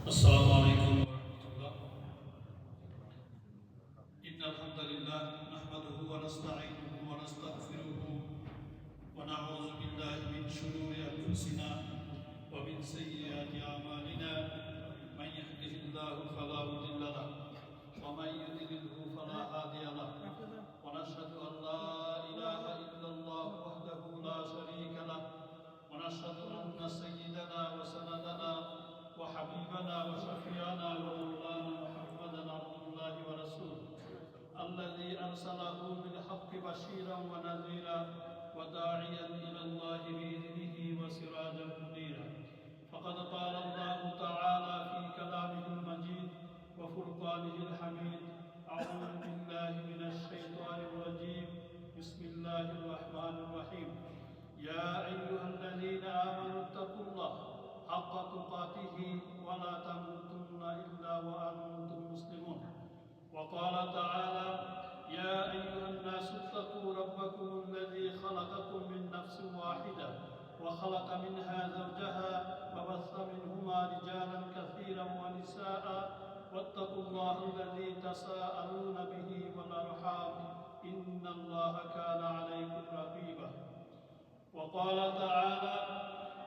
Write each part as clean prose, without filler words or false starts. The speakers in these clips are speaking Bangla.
السلام عليكم ورحمة الله. إن الحمد لله نحمده ونستعينه ونستغفره ونعوذ بالله من شرور أنفسنا ومن سيئات أعمالنا. من يهده الله فلا مضل له ومن يضلله فلا هادي له. ونشهد أن لا إله إلا الله وحده لا شريك له. ونشهد أن سيدنا وسندنا وحبيبنا وشفيعنا ومولانا محمدا عبد الله ورسوله الذي أرسله بالحق بشيرا ونذيرا وداعيا إلى الله بإذنه وسراجا منيرا. فقد قال الله تعالى في كلامه المجيد وفرقانه الحميد: أعوذ بالله من الشيطان الرجيم. بسم الله الرحمن الرحيم. يا أيها الذين آمنوا اتقوا الله حق تقاته ولا تموتن إلا وأنتم مسلمون. وقال تعالى: يا أيها الناس اتقوا ربكم الذي خلقكم من نفس واحدة وخلق منها زوجها وبث منهما رجالا كثيرا ونساء واتقوا الله الذي تساءلون به والأرحام إن الله كان عليكم رقيبا. وقال تعالى: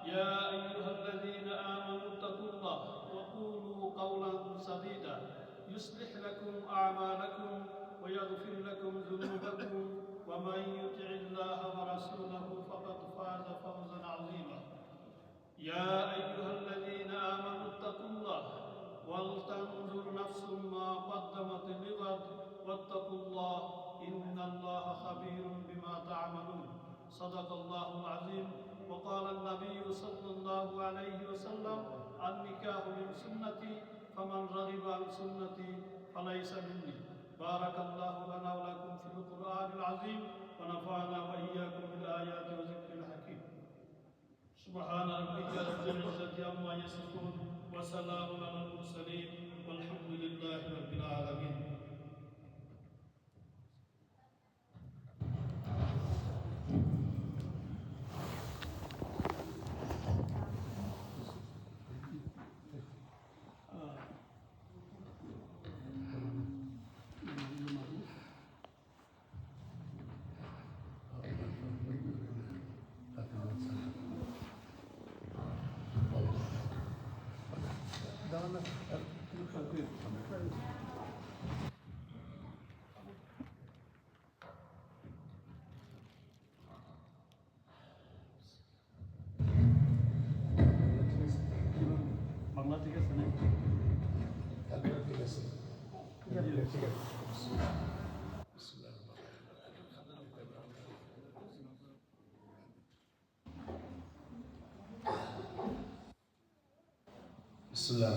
يا أيها الذين آمنوا اتقوا الله وقولوا قولا سديدا يصلح لكم أعمالكم ويغفر لكم ذنوبكم ومن يطع الله ورسوله فقد فاز فوزا عظيما. يا أيها الذين آمنوا اتقوا الله ولتنظر نفس ما قدمت لغد واتقوا الله إن الله خبير بما تعملون. صدق الله العظيم. وقال النبي صلى الله عليه وسلم: النكاح من سنتي فمن رغب عن سنتي فليس مني. بارك الله لنا ولكم في القرآن العظيم ونفعنا وإياكم بالآيات وذكر الحكيم. سبحان ربك رب العزة عما يصفون وسلام على المرسلين والحمد لله رب العالمين. বাংলা ঠিক আছে না? ঠিক আছে। Bismillah.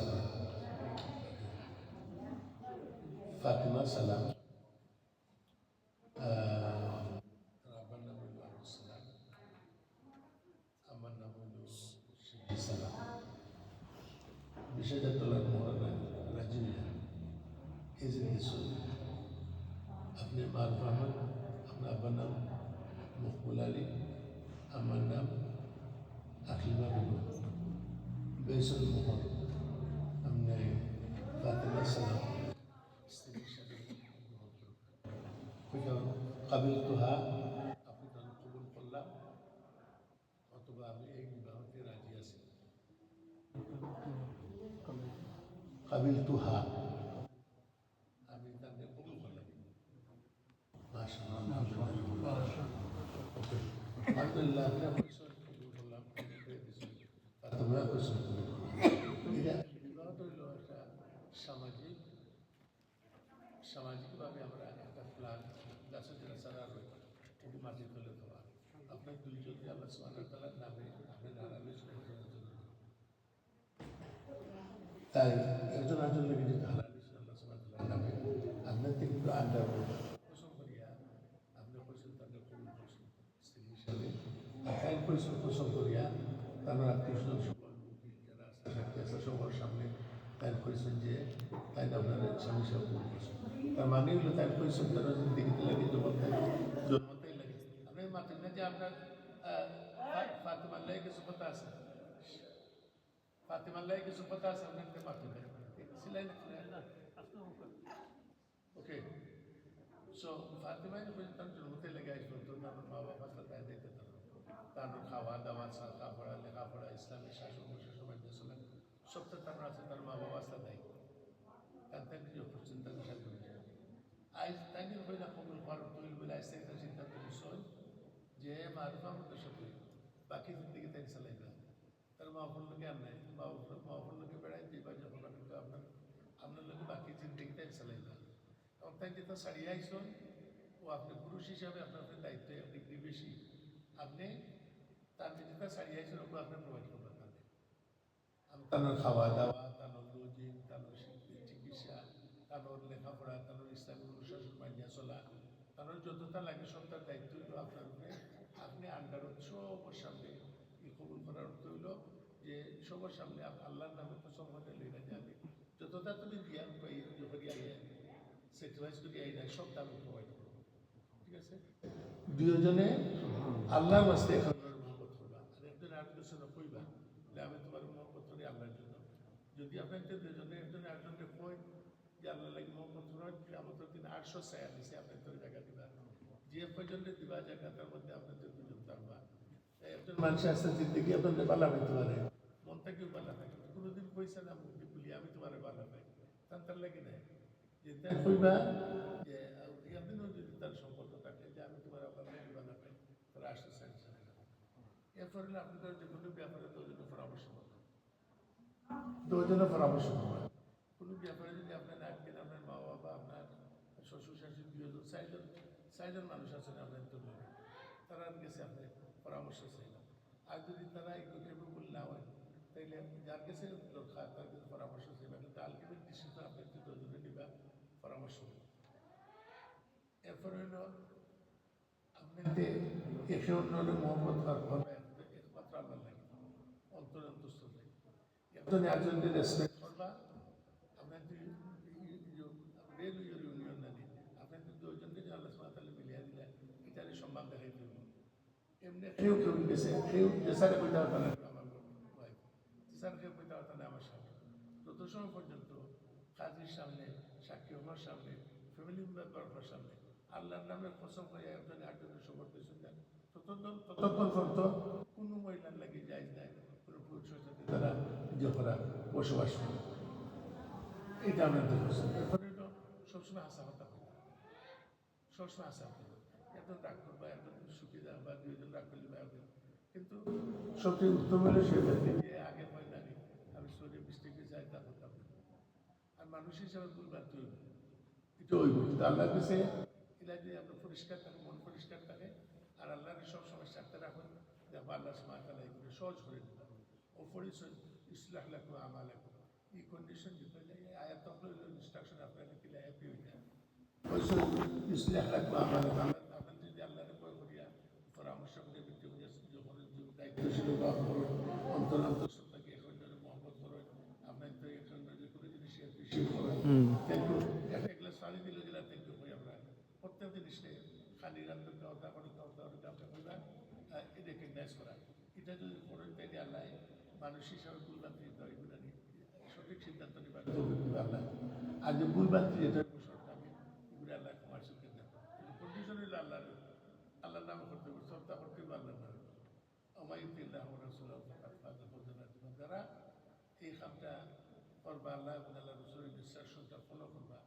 Fatima Salam. Rabban Nabi Salam. Aman Nabi Shidi Salam. Bishadatul Murana Rajiya. Izin Isul. Apne Maruf Ahmad. Apna Abban Nam Muqbul Ali. Aman Nam Akhilma Bibu. Besul Muhammad. हमने फातिमा सलाम কাবিল তুহা আপনি তাহলে কবুল করলাম অথবা আমি এই বিবাহতে রাজি আছি। কাবিল তুহা আমি তাকে কবুল করলাম। মাশাআল্লাহ আলহামদুলিল্লাহ আমরা কবুল করলাম। ফাতিমা কবুল করলাম। সামাজিকভাবে আমরা একটা প্ল্যান গাছের যারা সারা রয়েছে এটি মাটির তুলে দেওয়া আপনার দুইজনকে আল্লাহ সুবহানাহু ওয়া তাআলার নামে আপনি নারায়ণ তাই একজন আরেকজন লেগে যেতে হারান আল্লাহ সুবহানাহু ওয়া তাআলার নামে আপনার থেকে একটু আড্ডা পোষণ করিয়া আপনি পরিষদ তাদের কবুল করছেন স্ত্রী হিসাবে তাই পরিষদ পোষণ করিয়া তাদের আত্মীয় স্বজন সকল যারা আছে সবার সামনে তাই পরিষদ যে তাই আপনার স্বামী হিসাবে কবুল করছেন। তার মানে হলো তাই পরিষদ তারা জিন্দিগিতে লাগে জন্মতাই লাগে আপনি মাতেন না যে আপনার ফাতিমার লাগে কিছু কথা আছে। ফাতেমার লাগে কিছু কথা আছে আপনাদের মাধ্যমে সিলাই না ওকে সো ফাতেমা যখন তার জন্মতে লেগে আসলো তো তার মা বাবা সাথে দিতে তার খাওয়া দাওয়া থাকা পড়া লেখাপড়া ইসলামী শাসন প্রশাসন চলেন সবটা তার আছে তার মা বাবা সাথে তার নিজে চিন্তা বিষয় করেছে আজ তাই হইলে কবুল করার তৈরি বলে আসছে একটা সিদ্ধান্ত নিশ্চয় যে মারুফার মধ্যে সাথে বাকি জিন্দগি তাই চালাই না তার মা লোকে আর নাই মা লোকে বেড়াই দিবা যখন আপনার লোকে বাকি জিন্দগি তাই চালাই না এবং তাই যেটা ছাড়িয়ে আইসন ও আপনি পুরুষ হিসাবে আপনার দায়িত্ব ডিগ্রি বেশি আপনি তার যেটা ছাড়িয়ে আইসন ওগুলো আপনি প্রোভাইড করবেন তার খাওয়া দাওয়া তার লজিং তার চিকিৎসা তার লেখাপড়া তার ইসলামী অনুশাসন মানিয়া চলা তার যতটা লাগে সব তার দায়িত্ব হইল আপনার উপরে আপনি আন্ডারত সবার সামনে কবুল করার অর্থ হইল যে সবার সামনে আল্লাহর নামে তো সম্মানে লইলা যাবে যতটা তুমি জ্ঞান পাই যখনই আইয়া স্যাক্রিফাইস করি আই নাই সব দাম প্রোভাইড করবো ঠিক আছে দুজনে আল্লাহর বাস্তে এখন মহব্বত করবা আর একজন আরেকজনের সঙ্গে কইবা যে আমি তোমার মহব্বত করি আল্লাহর জন্য যদি আপনার দুজনে একজন আরেকজনকে কই যে আল্লাহ লাগে মহব্বত করেন আমাদের দিন 800 ছায়া দিছে আপনার তোর জায়গা দিবা যে পর্যন্ত দিবা জায়গা তার মধ্যে আপনাদের দুজন থাকবা একজন মানুষ আছে জিন্দগি আপনাদের বালা পাইতে পারে মন থেকেও বালা পাই কোনোদিন কইছে না মুক্তি বলি আমি তোমার বালা পাই তার লাগে নাই যে তাই কইবা যে এমনিও যদি তার সম্পর্ক থাকে যে আমি তোমার আল্লাহ লাগে বালা পাই তারা 800 ছায়া চলে না এরপরে আপনাদের যে কোনো ব্যাপারে দুজনের পরামর্শ করবেন দুজনের পরামর্শ করবেন কোনো ব্যাপারে যদি আপনার রাখবেন আপনার মা বাবা আপনার শ্বশুর শাশুড়ি দুজন চারজন মানুষ আছেন আপনার তো তারা গেছে আপনার পরামর্শ চাইলাম আর যদি তারা একটু কেপেবল না হয় তাইলে যার কাছে দরকার তার কাছে পরামর্শ চাইবা কিন্তু আলটিমেট ডিসিশন আপনার দুজনে নিবা পরামর্শ এরপরে হলো আপনাদের একে অন্য মহব্বত করবে একমাত্র আল্লাহ লাগে অন্তর অন্তস্থ লাগে একজনে একজনকে রেসপেক্ট করবা আপনাদের ইউনিয়ন না দিন আপনাদের দুজনকে যে আল্লাহ সুবহানাহু ওয়া তাআলা মিলিয়ে দিলেন এটারে সম্মান দেখাই দিব এমনি কেউ গেছে কেউ দেশারে কইতে পারত না আমার ভাই দেশার কেউ কইতে পারত না আমার সামনে যত সময় পর্যন্ত কাজীর সামনে সাক্ষী হওয়ার সামনে ফ্যামিলি মেম্বার সামনে আল্লাহর নামে কসম করে একজন একজনের সবর পেছন দেন ততক্ষণ পর্যন্ত কোনো মহিলার লাগে যায় নাই কোনো পুরুষের সাথে তারা নিজে করা বসবাস করে এটা আমাদের এরপরে হলো সবসময় আশা হতা হয় সবসময় আশা হতে একজন রাগ করবা একজন সুখী যান বা দুইজন রাগ করলে বা কিন্তু সবচেয়ে উত্তম হলে সে ব্যক্তি যে আগে হয় না আমি শরীরে বৃষ্টিকে যাই তা হতাম আর মানুষ হিসাবে ভুলবার তৈরি এটা ওই কিন্তু আল্লাহর কাছে এরা যে আপনার পরিষ্কার থাকে মন পরিষ্কার থাকে আর আল্লাহকে সবসময় সাথে রাখুন দেখো আল্লাহ সুবহানাহু এগুলো সহজ করে দিলাম ও পরিচয় ইসলাহ লাকুম আমালাকুম এই কন্ডিশন যেটা আয়াত ইনস্ট্রাকশন আপনাকে দিলে হ্যাপি হয়ে যায় ইসলাহ লাকুম আমালাকুম আপনার যদি আল্লাহকে ভয় করিয়া পরামর্শ করে ব্যক্তি যখন দায়িত্বশীল অন্তর অন্তঃসত্ত্বাকে এখন মহব্বত করেন আপনার তো এখন যে কোনো জিনিস অ্যাপ্রিসিয়েট করেন একটা গ্লাস পানি দিলে দিলা থ্যাংক ইউ আমরা প্রত্যেক জিনিসে খালি রান্নার খাওয়া করে আপনার কইবা রেকগনাইজ করা এটা যদি করেন তাইলে আল্লাহ মানুষ হিসাবে ভুলবান্তি এগুলো সঠিক সিদ্ধান্ত নেবার আল্লাহ আর যে ভুলবান্তি যেটা আমি এগুলো আল্লাহ ক্ষমার চোখে দেন কন্ডিশন হইলে আল্লাহর নাম করতে হবে শ্রদ্ধা করতে হবে আল্লাহ নাম আমাইতিল্লাহ রাসূলুল্লাহ যারা এই কামটা করবা আল্লাহ এবং আল্লাহ রাসূলের ইনস্ট্রাকশনটা ফলো করবা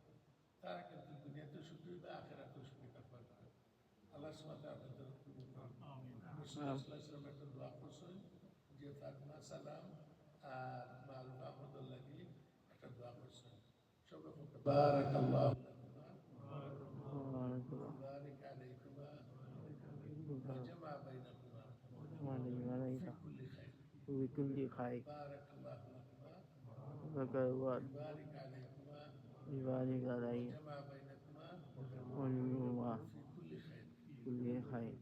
তারা কিন্তু দুনিয়াতে সুখী বা আখিরাতেও সুখী থাকবে আল্লাহ সুবহানাহু ওয়া তাআলা আপনাদের কবুল করুন রাসূলুল্লাহ সাল্লাল্লাহু আলাইহি ওয়াসাল্লাম একটা দোয়া করছেন যে ফাতিমা সালাম আর মারুফ আহমদুল্লাহ কি একটা দোয়া করছেন সবাই বারাকাল্লাহু লাকুমা বারাক আলাইকুমা ওয়া জামা বাইনাকুমা ফি কুল্লি খাইর বারাকাল্লাহু লাকুমা বারাক আলাইকুমা বিবারিক আলাইহি জামা বাইনাকুমা ওয়া ফি কুল্লি খাইর কুল্লি খাইর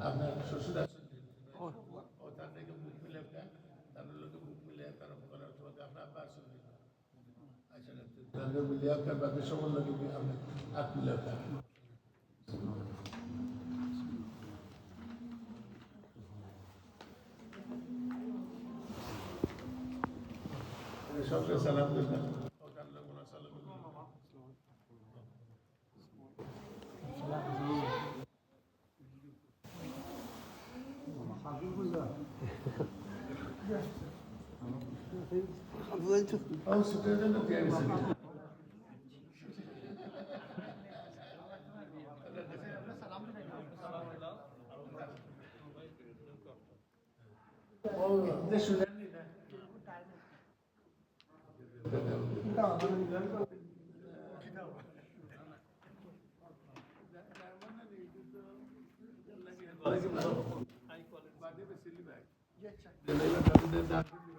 আপনার শ্বশুর আছেন ও তার থেকে বুক মিলে তার লোকে বুক মিলে তারা করার সময় আপনার আব্বা আসেন আচ্ছা তাদের মিলিয়ে আপনার বাকি সবার লোকে আপনি হাত মিলে সবকে সালাম দিলাম ওখান লোক সালাম Oh, citizen of the city. Oh, they should end it. High quality.